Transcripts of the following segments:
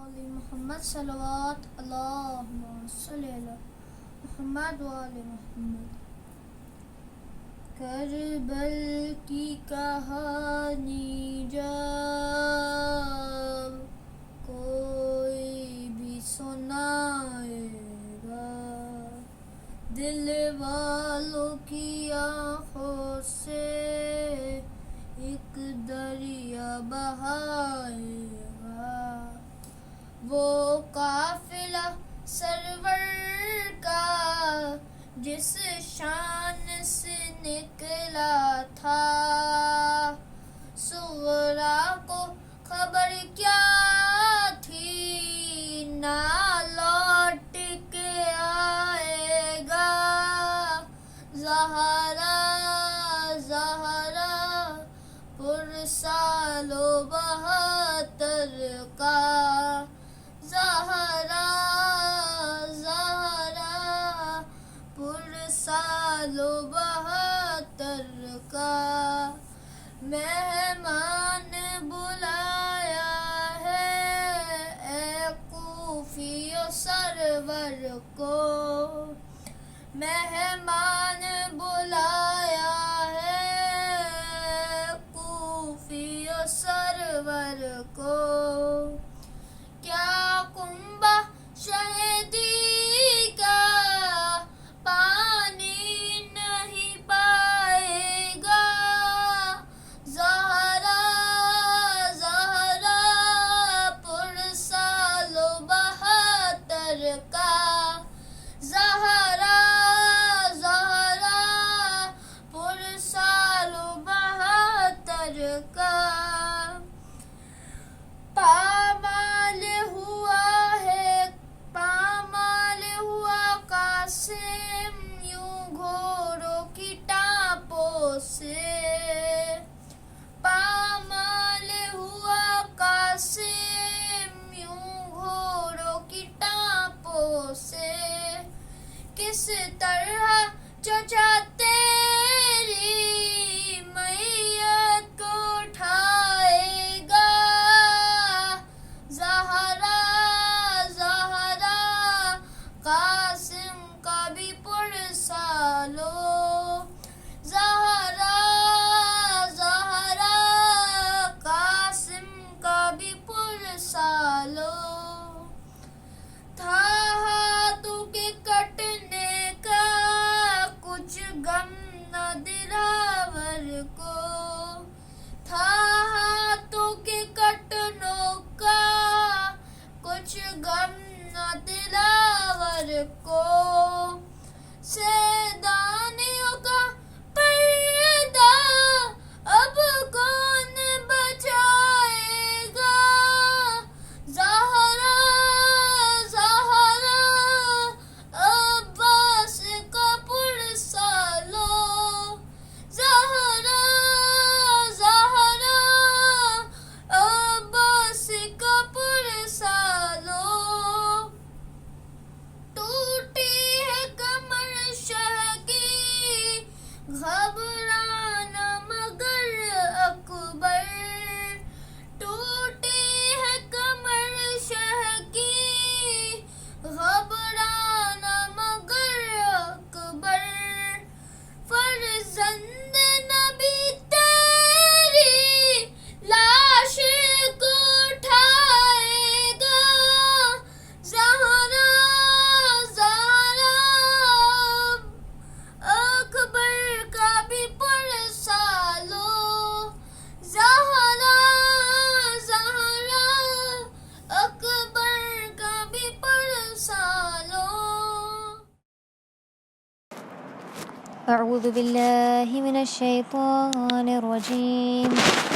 آل محمد صلوات اللہم صلی علی محمد و آل محمد۔ کربل کی کہانی جب کوئی بھی سنائے گا، دل والوں کی آنکھوں سے ایک دریا بہائے گا۔ وہ قافلہ سرور کا جس شان سے نکلا تھا، صغرا کو خبر کیا تھی، نہ لوٹ کے آئے گا۔ زہرا پرسال و بہتر کا، زہرا پرسال و بہتر کا، مہمان بلایا ہے اے کوفی سرور کو، مہمان بلایا ہے کوفی سرور کو۔ کیا کنبہ شہدی کا پانی نہیں پائے گا، زہرا پرسال و بہتر کا، زہرا پرسال و بہتر کا۔ پامال ہوا قاسم یوں گھوڑوں کی ٹانپوں سے، پامال ہوا قاسم یوں گھوڑوں کی ٹانپوں سے، کس طرح چچا تیری میت کو اٹھائے گا، زہرا قاسم کا بھی پرسالو، زہرا قاسم کا بھی پرسالو۔ تھا ہاتھوں کے کٹنے کا کچھ غم نہ دلاور کو، تھا ہاتھوں کے کٹنوں کا کچھ غم نہ دلاور کو، سیدانیوں کا پردہ اب کون بچائے گا، زہرا عباس کا پرسالو، زہرا عباس کا پرسالو۔ ٹوٹی ہے کمر شہ کی گھبرانا مگر اکبر، ٹوٹی ہے کمر شہ کی گھبرانا مگر اکبر، فرزند نبی تیری لاش کو اٹھائے گا، زہرا اکبر کا بھی پرسالو، زہرا اکبر کا بھی پرسالو۔ اعوذ باللہ من الشیطان الرجیم،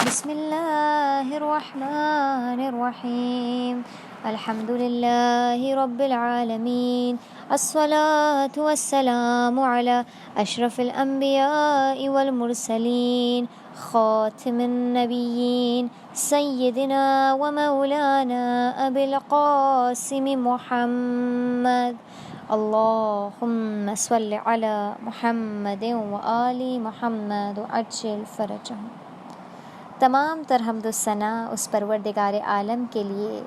بسم اللہ الرحمن الرحیم، الحمد للہ رب العالمین، الصلاة والسلام علی اشرف الانبیاء والمرسلین، خاتم النبیین، سیدنا و مولانا ابی القاسم محمد، اللہم صل علی محمد و آل محمد وعجل فرجہم۔ تمام تر حمد و ثنا اس پروردگار عالم کے لیے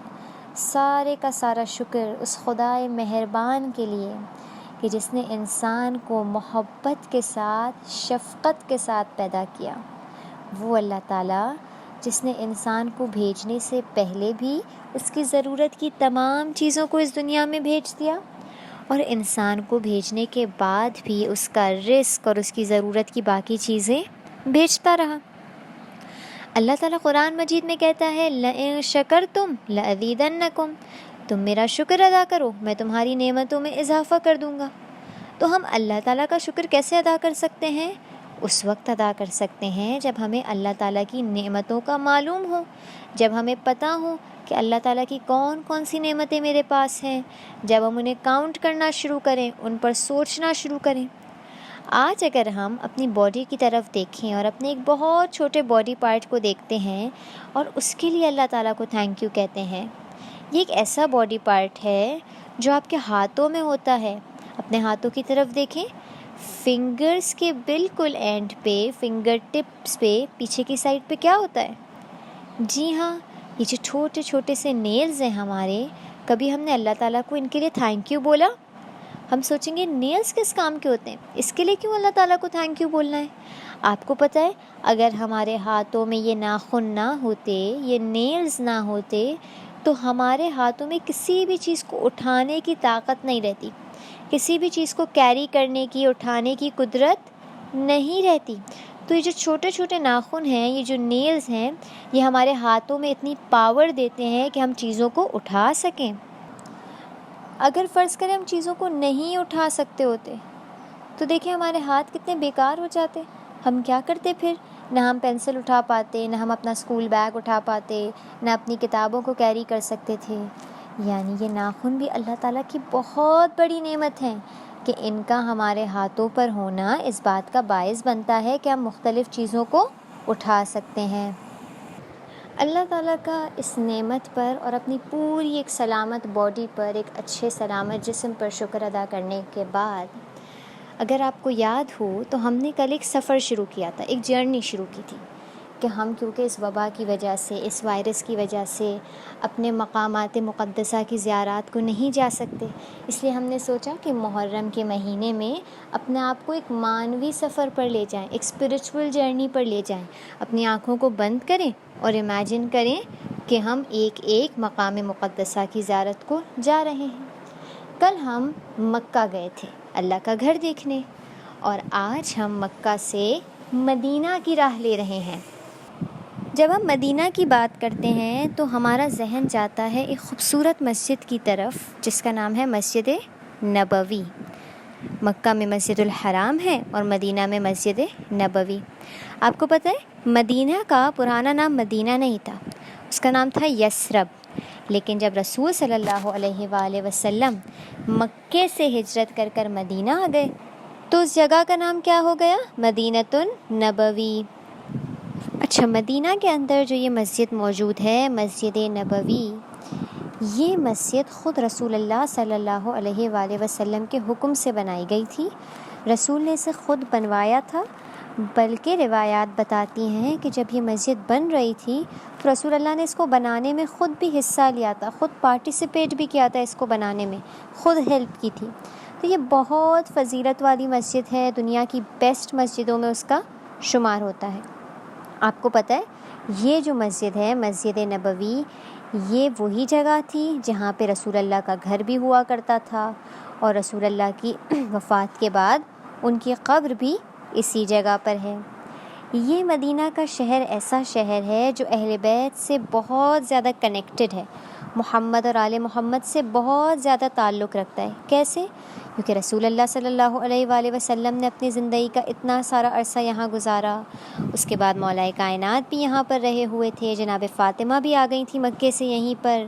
سارے کا سارا شکر اس خدائے مہربان کے لیے کہ جس نے انسان کو محبت کے ساتھ، شفقت کے ساتھ پیدا کیا۔ وہ اللہ تعالیٰ جس نے انسان کو بھیجنے سے پہلے بھی اس کی ضرورت کی تمام چیزوں کو اس دنیا میں بھیج دیا، اور انسان کو بھیجنے کے بعد بھی اس کا رزق اور اس کی ضرورت کی باقی چیزیں بھیجتا رہا۔ اللہ تعالیٰ قرآن مجید میں کہتا ہے لَئِن شَكَرْتُمْ لَأَزِيدَنَّكُمْ، تم میرا شکر ادا کرو میں تمہاری نعمتوں میں اضافہ کر دوں گا۔ تو ہم اللہ تعالیٰ کا شکر کیسے ادا کر سکتے ہیں؟ اس وقت ادا کر سکتے ہیں جب ہمیں اللہ تعالیٰ کی نعمتوں کا معلوم ہو، جب ہمیں پتہ ہو کہ اللہ تعالیٰ کی کون کون سی نعمتیں میرے پاس ہیں، جب ہم انہیں کاؤنٹ کرنا شروع کریں، ان پر سوچنا شروع کریں۔ آج اگر ہم اپنی باڈی کی طرف دیکھیں اور اپنے ایک بہت چھوٹے باڈی پارٹ کو دیکھتے ہیں اور اس کے لیے اللہ تعالیٰ کو تھینک یو کہتے ہیں، یہ ایک ایسا باڈی پارٹ ہے جو آپ کے ہاتھوں میں ہوتا ہے۔ اپنے ہاتھوں کی طرف دیکھیں، فنگرز کے بالکل اینڈ پہ، فنگر ٹپس پہ پیچھے کی سائڈ پہ کیا ہوتا ہے؟ جی ہاں، یہ جو چھوٹے چھوٹے سے نیلز ہیں ہمارے، کبھی ہم نے اللہ تعالیٰ کو ان کے لیے تھینک یو بولا؟ ہم سوچیں گے نیلز کس کام کے ہوتے ہیں، اس کے لیے کیوں اللہ تعالیٰ کو تھینک یو بولنا ہے؟ آپ کو پتہ ہے اگر ہمارے ہاتھوں میں یہ ناخن نہ ہوتے، یہ نیلز نہ ہوتے، تو ہمارے ہاتھوں میں کسی بھی چیز کو اٹھانے کی طاقت نہیں رہتی، کسی بھی چیز کو کیری کرنے کی، اٹھانے کی قدرت نہیں رہتی۔ تو یہ جو چھوٹے چھوٹے ناخن ہیں، یہ جو نیلز ہیں، یہ ہمارے ہاتھوں میں اتنی پاور دیتے ہیں کہ ہم چیزوں کو اٹھا سکیں۔ اگر فرض کریں ہم چیزوں کو نہیں اٹھا سکتے ہوتے تو دیکھیں ہمارے ہاتھ کتنے بیکار ہو جاتے۔ ہم کیا کرتے پھر؟ نہ ہم پینسل اٹھا پاتے، نہ ہم اپنا اسکول بیگ اٹھا پاتے، نہ اپنی کتابوں کو کیری کر سکتے تھے۔ یعنی یہ ناخن بھی اللہ تعالیٰ کی بہت بڑی نعمت ہیں کہ ان کا ہمارے ہاتھوں پر ہونا اس بات کا باعث بنتا ہے کہ ہم مختلف چیزوں کو اٹھا سکتے ہیں۔ اللہ تعالیٰ کا اس نعمت پر اور اپنی پوری ایک سلامت باڈی پر، ایک اچھے سلامت جسم پر شکر ادا کرنے کے بعد، اگر آپ کو یاد ہو تو ہم نے کل ایک سفر شروع کیا تھا، ایک جرنی شروع کی تھی کہ ہم کیونکہ اس وبا کی وجہ سے، اس وائرس کی وجہ سے اپنے مقامات مقدسہ کی زیارات کو نہیں جا سکتے، اس لیے ہم نے سوچا کہ محرم کے مہینے میں اپنے آپ کو ایک معنوی سفر پر لے جائیں، ایک اسپرچول جرنی پر لے جائیں۔ اپنی آنکھوں کو بند کریں اور امیجن کریں کہ ہم ایک ایک مقام مقدسہ کی زیارت کو جا رہے ہیں۔ کل ہم مکہ گئے تھے اللہ کا گھر دیکھنے، اور آج ہم مکہ سے مدینہ کی راہ لے رہے ہیں۔ جب ہم مدینہ کی بات کرتے ہیں تو ہمارا ذہن جاتا ہے ایک خوبصورت مسجد کی طرف جس کا نام ہے مسجد نبوی۔ مکہ میں مسجد الحرام ہے اور مدینہ میں مسجد نبوی۔ آپ کو پتہ ہے مدینہ کا پرانا نام مدینہ نہیں تھا، اس کا نام تھا یثرب، لیکن جب رسول صلی اللہ علیہ وآلہ وسلم مکے سے ہجرت کر کر مدینہ آ گئے تو اس جگہ کا نام کیا ہو گیا؟ مدینۃ النبوی۔ اچھا، مدینہ کے اندر جو یہ مسجد موجود ہے، مسجد نبوی، یہ مسجد خود رسول اللہ صلی اللہ علیہ وآلہ وسلم کے حکم سے بنائی گئی تھی۔ رسول نے اسے خود بنوایا تھا، بلکہ روایات بتاتی ہیں کہ جب یہ مسجد بن رہی تھی تو رسول اللہ نے اس کو بنانے میں خود بھی حصہ لیا تھا، خود پارٹیسپیٹ بھی کیا تھا اس کو بنانے میں، خود ہیلپ کی تھی۔ تو یہ بہت فضیلت والی مسجد ہے، دنیا کی بیسٹ مسجدوں میں اس کا شمار ہوتا ہے۔ آپ کو پتہ ہے یہ جو مسجد ہے، مسجد نبوی، یہ وہی جگہ تھی جہاں پہ رسول اللہ کا گھر بھی ہوا کرتا تھا، اور رسول اللہ کی وفات کے بعد ان کی قبر بھی اسی جگہ پر ہے۔ یہ مدینہ کا شہر ایسا شہر ہے جو اہل بیت سے بہت زیادہ کنیکٹڈ ہے، محمد اور آل محمد سے بہت زیادہ تعلق رکھتا ہے۔ کیسے؟ کیونکہ رسول اللہ صلی اللہ علیہ وآلہ وسلم نے اپنی زندگی کا اتنا سارا عرصہ یہاں گزارا، اس کے بعد مولا کائنات بھی یہاں پر رہے ہوئے تھے، جناب فاطمہ بھی آ گئی تھی مکے سے یہیں پر،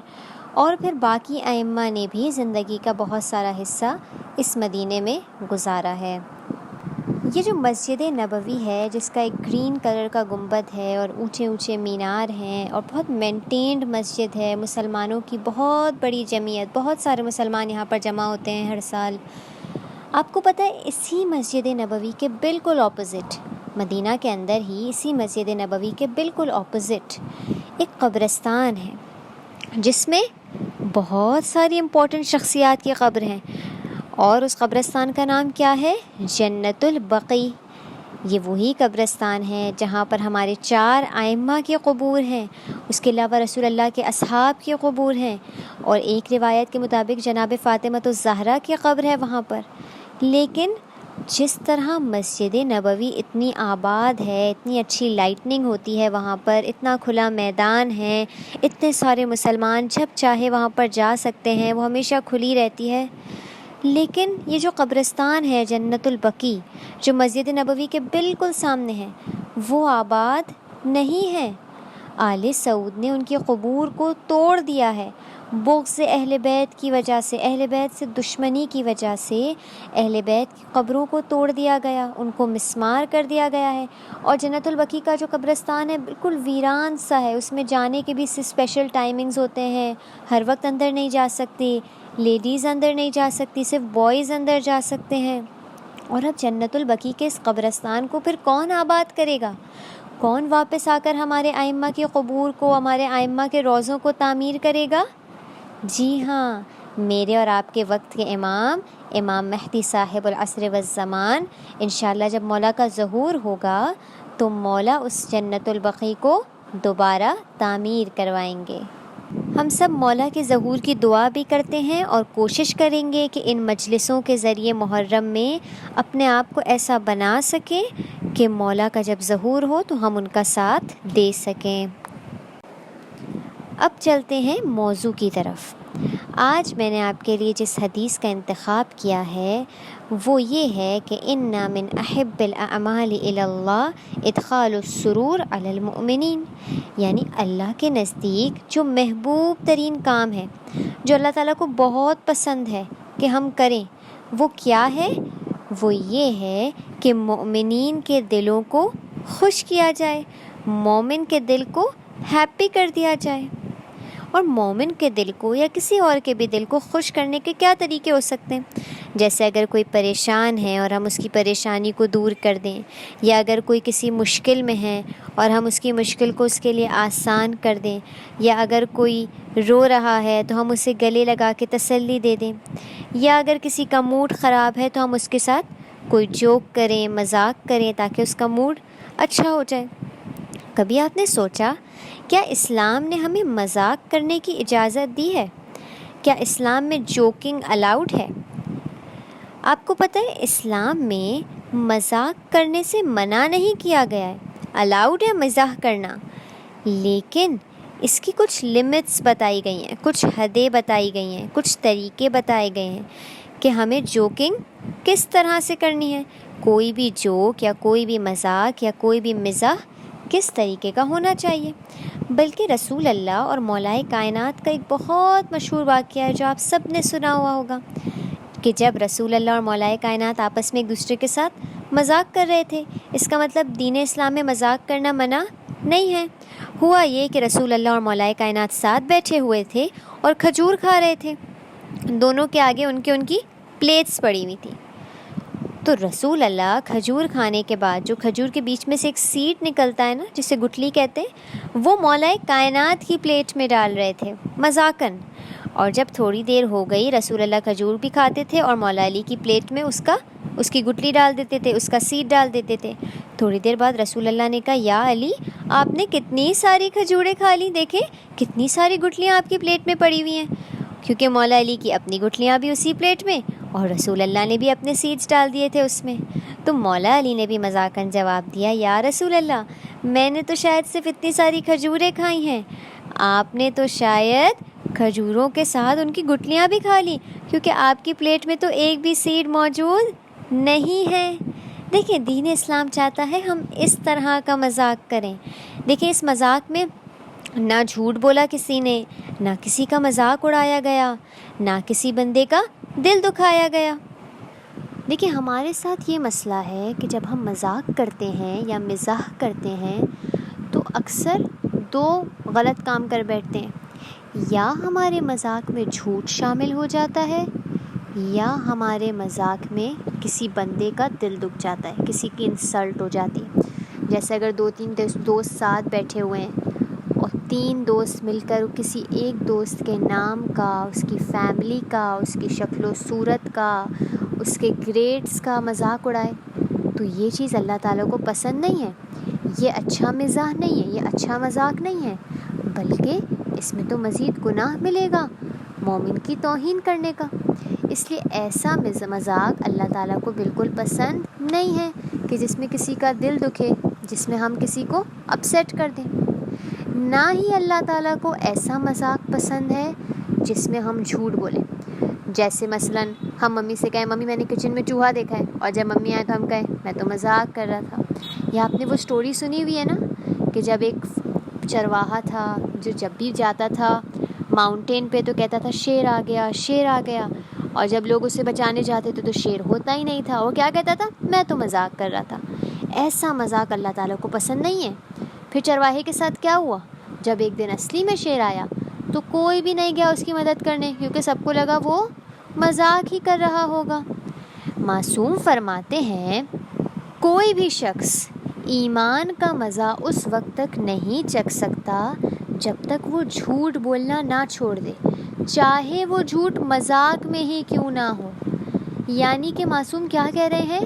اور پھر باقی ائمہ نے بھی زندگی کا بہت سارا حصہ اس مدینے میں گزارا ہے۔ یہ جو مسجد نبوی ہے، جس کا ایک گرین کلر کا گنبد ہے اور اونچے اونچے مینار ہیں اور بہت مینٹینڈ مسجد ہے، مسلمانوں کی بہت بڑی جمعیت، بہت سارے مسلمان یہاں پر جمع ہوتے ہیں ہر سال۔ آپ کو پتہ ہے اسی مسجد نبوی کے بالکل اپوزٹ، مدینہ کے اندر ہی اسی مسجد نبوی کے بالکل اپوزٹ ایک قبرستان ہے جس میں بہت ساری امپورٹنٹ شخصیات کی قبر ہیں، اور اس قبرستان کا نام کیا ہے؟ جنت البقیع۔ یہ وہی قبرستان ہے جہاں پر ہمارے 4 ائمہ کے قبور ہیں، اس کے علاوہ رسول اللہ کے اصحاب کے قبور ہیں، اور ایک روایت کے مطابق جناب فاطمہ الزہرا کی قبر ہے وہاں پر۔ لیکن جس طرح مسجد نبوی اتنی آباد ہے، اتنی اچھی لائٹننگ ہوتی ہے وہاں پر، اتنا کھلا میدان ہے، اتنے سارے مسلمان جب چاہے وہاں پر جا سکتے ہیں، وہ ہمیشہ کھلی رہتی ہے، لیکن یہ جو قبرستان ہے جنت البقیع جو مسجد نبوی کے بالکل سامنے ہے، وہ آباد نہیں ہے۔ آل سعود نے ان کی قبور کو توڑ دیا ہے، بغض اہل بیت کی وجہ سے، اہل بیت سے دشمنی کی وجہ سے اہل بیت کی قبروں کو توڑ دیا گیا، ان کو مسمار کر دیا گیا ہے۔ اور جنت البقیع کا جو قبرستان ہے بالکل ویران سا ہے، اس میں جانے کے بھی اسپیشل ٹائمنگز ہوتے ہیں، ہر وقت اندر نہیں جا سکتی، لیڈیز اندر نہیں جا سکتی، صرف بوائز اندر جا سکتے ہیں۔ اور اب جنت البقیع کے اس قبرستان کو پھر کون آباد کرے گا؟ کون واپس آ کر ہمارے ائمہ کی قبور کو، ہمارے ائمہ کے روضوں کو تعمیر کرے گا؟ جی ہاں، میرے اور آپ کے وقت کے امام مہدی صاحب العصر والزمان، انشاءاللہ جب مولا کا ظہور ہوگا تو مولا اس جنت البقیع کو دوبارہ تعمیر کروائیں گے۔ ہم سب مولا کے ظہور کی دعا بھی کرتے ہیں اور کوشش کریں گے کہ ان مجلسوں کے ذریعے محرم میں اپنے آپ کو ایسا بنا سکیں کہ مولا کا جب ظہور ہو تو ہم ان کا ساتھ دے سکیں۔ اب چلتے ہیں موضوع کی طرف۔ آج میں نے آپ کے لیے جس حدیث کا انتخاب کیا ہے وہ یہ ہے کہ ان من احب الاعمال الی اللہ ادخال السرور علی المؤمنین، یعنی اللہ کے نزدیک جو محبوب ترین کام ہے، جو اللہ تعالیٰ کو بہت پسند ہے کہ ہم کریں، وہ کیا ہے؟ وہ یہ ہے کہ مومنین کے دلوں کو خوش کیا جائے، مومن کے دل کو ہیپی کر دیا جائے۔ اور مومن کے دل کو یا کسی اور کے بھی دل کو خوش کرنے کے کیا طریقے ہو سکتے ہیں؟ جیسے اگر کوئی پریشان ہے اور ہم اس کی پریشانی کو دور کر دیں، یا اگر کوئی کسی مشکل میں ہے اور ہم اس کی مشکل کو اس کے لیے آسان کر دیں، یا اگر کوئی رو رہا ہے تو ہم اسے گلے لگا کے تسلی دے دیں، یا اگر کسی کا موڈ خراب ہے تو ہم اس کے ساتھ کوئی جوک کریں، مذاق کریں تاکہ اس کا موڈ اچھا ہو جائے۔ کبھی آپ نے سوچا کیا اسلام نے ہمیں مذاق کرنے کی اجازت دی ہے؟ کیا اسلام میں جوکنگ الاؤڈ ہے؟ آپ کو پتہ ہے اسلام میں مذاق کرنے سے منع نہیں کیا گیا ہے، الاؤڈ ہے مزاح کرنا، لیکن اس کی کچھ لمٹس بتائی گئی ہیں، کچھ حدیں بتائی گئی ہیں، کچھ طریقے بتائے گئے ہیں کہ ہمیں جوکنگ کس طرح سے کرنی ہے، کوئی بھی جوک یا کوئی بھی مذاق یا کوئی بھی مزاح کس طریقے کا ہونا چاہیے۔ بلکہ رسول اللہ اور مولائے کائنات کا ایک بہت مشہور واقعہ ہے جو آپ سب نے سنا ہوا ہوگا، کہ جب رسول اللہ اور مولائے کائنات آپس میں ایک دوسرے کے ساتھ مذاق کر رہے تھے، اس کا مطلب دین اسلام میں مذاق کرنا منع نہیں ہے۔ ہوا یہ کہ رسول اللہ اور مولائے کائنات ساتھ بیٹھے ہوئے تھے اور کھجور کھا رہے تھے، دونوں کے آگے ان کی پلیٹس پڑی ہوئی تھیں۔ تو رسول اللہ کھجور کھانے کے بعد جو کھجور کے بیچ میں سے ایک سیڈ نکلتا ہے نا، جسے گٹلی کہتے ہیں، وہ مولائے کائنات کی پلیٹ میں ڈال رہے تھے مذاقاً۔ اور جب تھوڑی دیر ہو گئی، رسول اللہ کھجور بھی کھاتے تھے اور مولا علی کی پلیٹ میں اس کی گٹلی ڈال دیتے تھے، اس کا سیڈ ڈال دیتے تھے۔ تھوڑی دیر بعد رسول اللہ نے کہا، یا علی آپ نے کتنی ساری کھجوریں کھا لی، دیکھیں کتنی ساری گٹلیاں آپ کی پلیٹ میں پڑی ہوئی ہیں، کیونکہ مولا علی کی اپنی گٹلیاں بھی اسی پلیٹ میں اور رسول اللہ نے بھی اپنے سیڈز ڈال دیے تھے اس میں۔ تو مولا علی نے بھی مذاقاً جواب دیا، یا رسول اللہ میں نے تو شاید صرف اتنی ساری کھجوریں کھائی ہیں، آپ نے تو شاید کھجوروں کے ساتھ ان کی گٹلیاں بھی کھا لی، کیونکہ آپ کی پلیٹ میں تو ایک بھی سیڈ موجود نہیں ہے۔ دیکھیں دین اسلام چاہتا ہے ہم اس طرح کا مذاق کریں۔ دیکھیں اس مذاق میں نہ جھوٹ بولا کسی نے، نہ کسی کا مذاق اڑایا گیا، نہ کسی بندے کا دل دکھایا گیا۔ دیکھیں ہمارے ساتھ یہ مسئلہ ہے کہ جب ہم مذاق کرتے ہیں یا مزاح کرتے ہیں تو اکثر 2 غلط کام کر بیٹھتے ہیں، یا ہمارے مذاق میں جھوٹ شامل ہو جاتا ہے، یا ہمارے مذاق میں کسی بندے کا دل دکھ جاتا ہے، کسی کی انسلٹ ہو جاتی ہے۔ جیسے اگر 2-3 دوست ساتھ بیٹھے ہوئے ہیں اور 3 دوست مل کر کسی ایک دوست کے نام کا، اس کی فیملی کا، اس کی شکل و صورت کا، اس کے گریڈز کا مذاق اڑائے، تو یہ چیز اللہ تعالیٰ کو پسند نہیں ہے، یہ اچھا مزاح نہیں ہے، یہ اچھا مذاق نہیں ہے، بلکہ اس میں تو مزید گناہ ملے گا مومن کی توہین کرنے کا۔ اس لیے ایسا مذاق اللہ تعالیٰ کو بالکل پسند نہیں ہے کہ جس میں کسی کا دل دکھے، جس میں ہم کسی کو اپسیٹ کر دیں۔ نہ ہی اللہ تعالیٰ کو ایسا مذاق پسند ہے جس میں ہم جھوٹ بولیں، جیسے مثلاً ہم ممی سے کہیں ممی میں نے کچن میں چوہا دیکھا ہے، اور جب ممی آئے تو ہم کہیں میں تو مذاق کر رہا تھا۔ یا آپ نے وہ سٹوری سنی ہوئی ہے نا کہ جب ایک چرواہا تھا جو جب بھی جاتا تھا ماؤنٹین پہ تو کہتا تھا شیر آ گیا، شیر آ گیا، اور جب لوگ اسے بچانے جاتے تھے تو شیر ہوتا ہی نہیں تھا، وہ کیا کہتا تھا میں تو مذاق کر رہا تھا۔ ایسا مذاق اللہ تعالیٰ کو پسند نہیں ہے۔ پھر چرواہے کے ساتھ کیا ہوا؟ جب ایک دن اصلی میں شیر آیا تو کوئی بھی نہیں گیا اس کی مدد کرنے، کیونکہ سب کو لگا وہ مذاق ہی کر رہا ہوگا۔ معصوم فرماتے ہیں کوئی بھی شخص ایمان کا مزہ اس وقت تک نہیں چکھ سکتا جب تک وہ جھوٹ بولنا نہ چھوڑ دے، چاہے وہ جھوٹ مذاق میں ہی کیوں نہ ہو۔ یعنی کہ معصوم کیا کہہ رہے ہیں،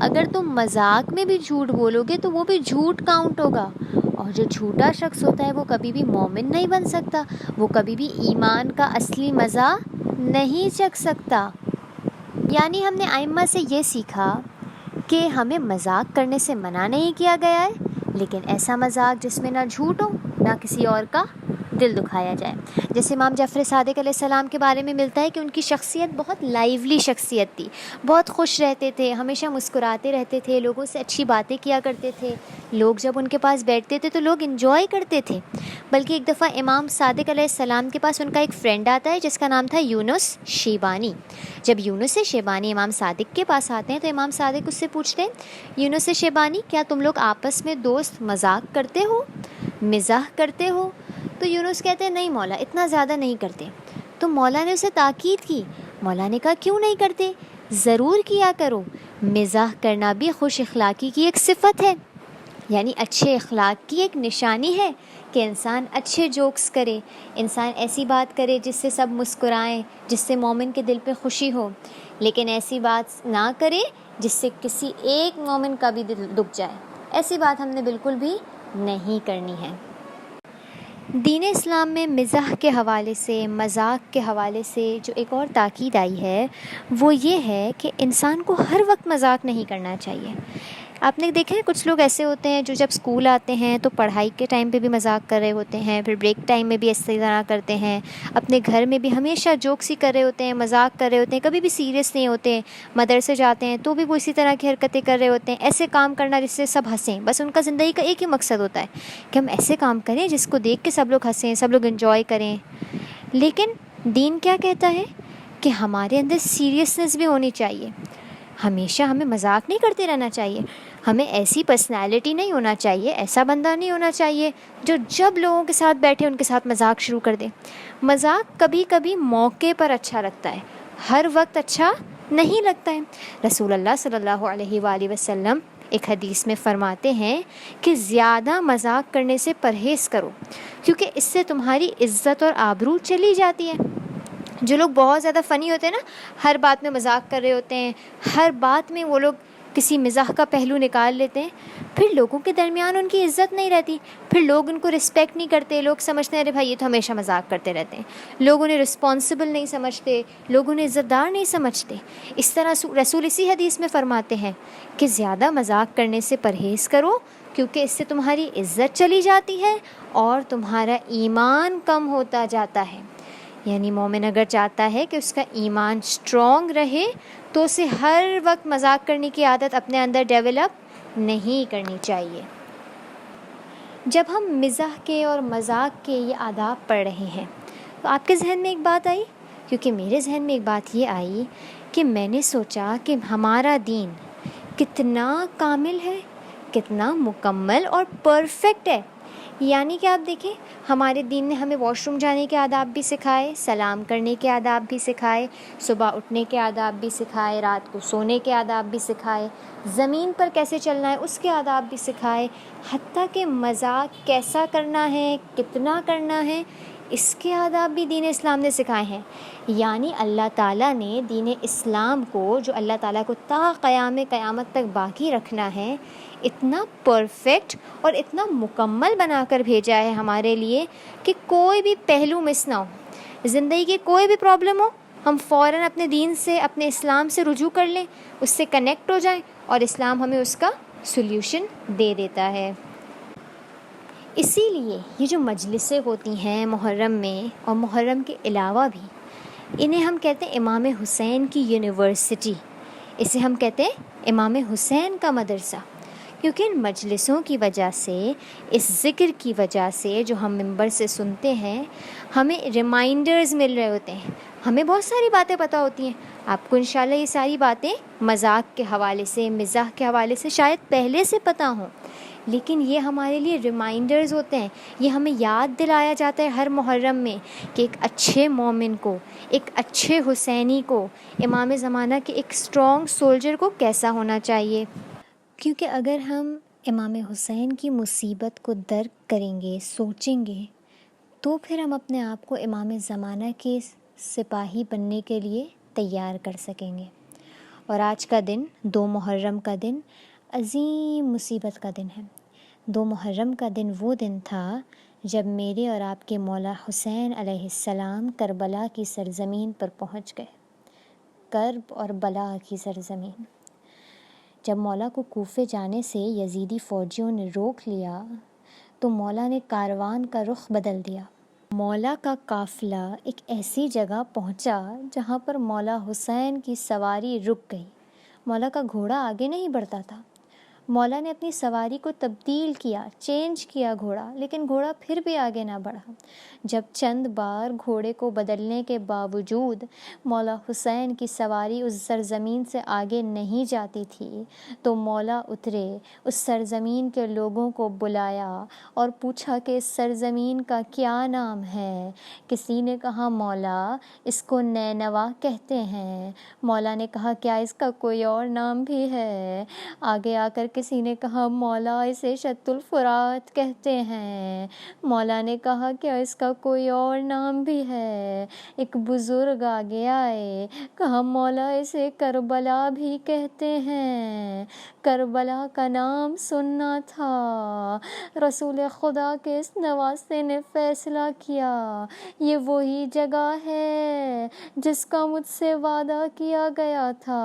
اگر تم مذاق میں بھی جھوٹ بولو گے تو وہ بھی جھوٹ کاؤنٹ ہوگا، اور جو جھوٹا شخص ہوتا ہے وہ کبھی بھی مومن نہیں بن سکتا، وہ کبھی بھی ایمان کا اصلی مزہ نہیں چکھ سکتا۔ یعنی ہم نے ائمہ سے یہ سیکھا کہ ہمیں مذاق کرنے سے منع نہیں کیا گیا ہے، لیکن ایسا مذاق جس میں نہ جھوٹ ہو نہ کسی اور کا دل دکھایا جائے۔ جیسے امام جعفر صادق علیہ السلام کے بارے میں ملتا ہے کہ ان کی شخصیت بہت لائیولی شخصیت تھی، بہت خوش رہتے تھے، ہمیشہ مسکراتے رہتے تھے، لوگوں سے اچھی باتیں کیا کرتے تھے، لوگ جب ان کے پاس بیٹھتے تھے تو لوگ انجوائے کرتے تھے۔ بلکہ ایک دفعہ امام صادق علیہ السلام کے پاس ان کا ایک فرینڈ آتا ہے جس کا نام تھا یونس شیبانی۔ جب یونس شیبانی امام صادق کے پاس آتے ہیں تو امام صادق اس سے پوچھتے ہیں یونس شیبانی کیا تم لوگ آپس میں دوست مذاق کرتے ہو، مزاح کرتے ہو؟ تو یونس کہتے ہیں نہیں مولا اتنا زیادہ نہیں کرتے۔ تو مولا نے اسے تاکید کی، مولا نے کہا کیوں نہیں کرتے؟ ضرور کیا کرو، مزاح کرنا بھی خوش اخلاقی کی ایک صفت ہے، یعنی اچھے اخلاق کی ایک نشانی ہے کہ انسان اچھے جوکس کرے، انسان ایسی بات کرے جس سے سب مسکرائیں، جس سے مومن کے دل پہ خوشی ہو، لیکن ایسی بات نہ کرے جس سے کسی ایک مومن کا بھی دل دکھ جائے۔ ایسی بات ہم نے بالکل بھی نہیں کرنی ہے۔ دین اسلام میں مزاح کے حوالے سے، مذاق کے حوالے سے جو ایک اور تاکید آئی ہے وہ یہ ہے کہ انسان کو ہر وقت مذاق نہیں کرنا چاہیے۔ آپ نے دیکھا ہے کچھ لوگ ایسے ہوتے ہیں جو جب اسکول آتے ہیں تو پڑھائی کے ٹائم پہ بھی مذاق کر رہے ہوتے ہیں، پھر بریک ٹائم میں بھی اسی طرح کرتے ہیں، اپنے گھر میں بھی ہمیشہ جوکس ہی کر رہے ہوتے ہیں، مذاق کر رہے ہوتے ہیں، کبھی بھی سیریس نہیں ہوتے ہیں، مدرسے جاتے ہیں تو بھی وہ اسی طرح کی حرکتیں کر رہے ہوتے ہیں، ایسے کام کرنا جس سے سب ہنسیں، بس ان کا زندگی کا ایک ہی مقصد ہوتا ہے کہ ہم ایسے کام کریں جس کو دیکھ کے سب لوگ ہنسیں، سب لوگ انجوائے کریں۔ لیکن دین کیا کہتا ہے کہ ہمارے اندر سیریسنس بھی ہونی چاہیے، ہمیشہ ہمیں مذاق نہیں کرتے رہنا چاہیے، ہمیں ایسی پرسنالٹی نہیں ہونا چاہیے، ایسا بندہ نہیں ہونا چاہیے جو جب لوگوں کے ساتھ بیٹھے ان کے ساتھ مذاق شروع کر دے۔ مذاق کبھی کبھی موقع پر اچھا لگتا ہے، ہر وقت اچھا نہیں لگتا ہے۔ رسول اللہ صلی اللہ علیہ وآلہ وسلم ایک حدیث میں فرماتے ہیں کہ زیادہ مذاق کرنے سے پرہیز کرو، کیونکہ اس سے تمہاری عزت اور آبرو چلی جاتی ہے۔ جو لوگ بہت زیادہ فنی ہوتے ہیں نا، ہر بات میں مذاق کر رہے ہوتے ہیں، ہر بات میں وہ لوگ کسی مزاح کا پہلو نکال لیتے ہیں، پھر لوگوں کے درمیان ان کی عزت نہیں رہتی، پھر لوگ ان کو رسپیکٹ نہیں کرتے، لوگ سمجھتے ہیں ارے بھائی یہ تو ہمیشہ مذاق کرتے رہتے ہیں، لوگ انہیں رسپانسبل نہیں سمجھتے، لوگ انہیں عزت دار نہیں سمجھتے۔ اس طرح رسول اسی حدیث میں فرماتے ہیں کہ زیادہ مذاق کرنے سے پرہیز کرو، کیونکہ اس سے تمہاری عزت چلی جاتی ہے اور تمہارا ایمان کم ہوتا جاتا ہے۔ یعنی مومن اگر چاہتا ہے کہ اس کا ایمان اسٹرانگ رہے تو اسے ہر وقت مذاق کرنے کی عادت اپنے اندر ڈیولپ نہیں کرنی چاہیے۔ جب ہم مزاح کے اور مذاق کے یہ آداب پڑھ رہے ہیں تو آپ کے ذہن میں ایک بات آئی، کیونکہ میرے ذہن میں ایک بات یہ آئی کہ میں نے سوچا کہ ہمارا دین کتنا کامل ہے، کتنا مکمل اور پرفیکٹ ہے۔ یعنی کہ آپ دیکھیں ہمارے دین نے ہمیں واش روم جانے کے آداب بھی سکھائے، سلام کرنے کے آداب بھی سکھائے، صبح اٹھنے کے آداب بھی سکھائے، رات کو سونے کے آداب بھی سکھائے، زمین پر کیسے چلنا ہے اس کے آداب بھی سکھائے، حتیٰ کہ مذاق کیسا کرنا ہے، کتنا کرنا ہے، اس کے آداب بھی دین اسلام نے سکھائے ہیں۔ یعنی اللہ تعالیٰ نے دین اسلام کو، جو اللہ تعالیٰ کو تا قیامت تک باقی رکھنا ہے، اتنا پرفیکٹ اور اتنا مکمل بنا کر بھیجا ہے ہمارے لیے کہ کوئی بھی پہلو مس نہ ہو۔ زندگی کی کوئی بھی پرابلم ہو، ہم فوراً اپنے دین سے، اپنے اسلام سے رجوع کر لیں، اس سے کنیکٹ ہو جائیں، اور اسلام ہمیں اس کا سلیوشن دے دیتا ہے۔ اسی لیے یہ جو مجلسیں ہوتی ہیں محرم میں اور محرم کے علاوہ بھی، انہیں ہم کہتے ہیں امام حسین کی یونیورسٹی، اسے ہم کہتے ہیں امام حسین کا مدرسہ، کیونکہ ان مجلسوں کی وجہ سے، اس ذکر کی وجہ سے جو ہم ممبر سے سنتے ہیں، ہمیں ریمائنڈرز مل رہے ہوتے ہیں، ہمیں بہت ساری باتیں پتہ ہوتی ہیں۔ آپ کو انشاءاللہ یہ ساری باتیں مذاق کے حوالے سے، مزاح کے حوالے سے شاید پہلے سے پتہ ہوں، لیکن یہ ہمارے لیے ریمائنڈرز ہوتے ہیں، یہ ہمیں یاد دلایا جاتا ہے ہر محرم میں کہ ایک اچھے مومن کو، ایک اچھے حسینی کو، امام زمانہ کے ایک اسٹرانگ سولجر کو کیسا ہونا چاہیے۔ کیونکہ اگر ہم امام حسین کی مصیبت کو درک کریں گے، سوچیں گے، تو پھر ہم اپنے آپ کو امام زمانہ کے سپاہی بننے کے لیے تیار کر سکیں گے۔ اور آج کا دن، 2 محرم کا دن، عظیم مصیبت کا دن ہے۔ 2 محرم کا دن وہ دن تھا جب میرے اور آپ کے مولا حسین علیہ السلام کربلا کی سرزمین پر پہنچ گئے، کرب اور بلا کی سرزمین۔ جب مولا کو کوفے جانے سے یزیدی فوجیوں نے روک لیا تو مولا نے کاروان کا رخ بدل دیا۔ مولا کا قافلہ ایک ایسی جگہ پہنچا جہاں پر مولا حسین کی سواری رک گئی۔ مولا کا گھوڑا آگے نہیں بڑھتا تھا۔ مولا نے اپنی سواری کو تبدیل کیا، چینج کیا گھوڑا، لیکن گھوڑا پھر بھی آگے نہ بڑھا۔ جب چند بار گھوڑے کو بدلنے کے باوجود مولا حسین کی سواری اس سرزمین سے آگے نہیں جاتی تھی تو مولا اترے، اس سرزمین کے لوگوں کو بلایا اور پوچھا کہ اس سرزمین کا کیا نام ہے۔ کسی نے کہا مولا اس کو نینوا کہتے ہیں۔ مولا نے کہا کیا اس کا کوئی اور نام بھی ہے؟ آگے آ کر کسی نے کہا مولا اسے شط الفرات کہتے ہیں۔ مولا نے کہا کیا اس کا کوئی اور نام بھی ہے؟ ایک بزرگ آگے آئے، کہا مولا اسے کربلا بھی کہتے ہیں۔ کربلا کا نام سننا تھا۔ رسول خدا کے اس نواسے نے فیصلہ کیا یہ وہی جگہ ہے جس کا مجھ سے وعدہ کیا گیا تھا۔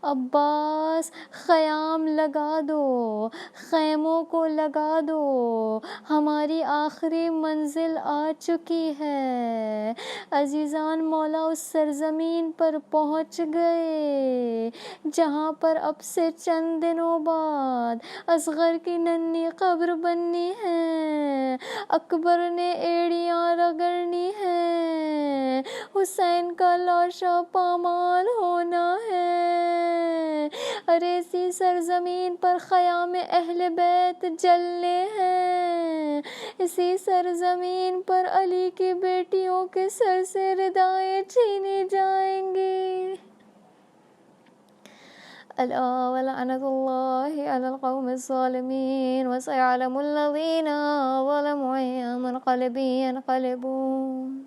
عباس خیام لگا دو، خیموں کو لگا دو، ہماری آخری منزل آ چکی ہے۔ عزیزان مولا اس سرزمین پر پہنچ گئے جہاں پر اب سے چند دنوں بعد اصغر کی ننھی قبر بننی ہے، اکبر نے ایڑیاں رگڑنی ہیں، حسین کا لاشا پامال ہونا ہے۔ ارے اسی سرزمین پر خیام اہل بیت جلنے ہیں، اسی سرزمین پر علی کی بیٹیوں کے سر سے ردائیں چھینی جائیں گی۔ الا ولعنت اللہ علی القوم الظالمین وسيعلم الذین ظلموا أي منقلب ينقلبون۔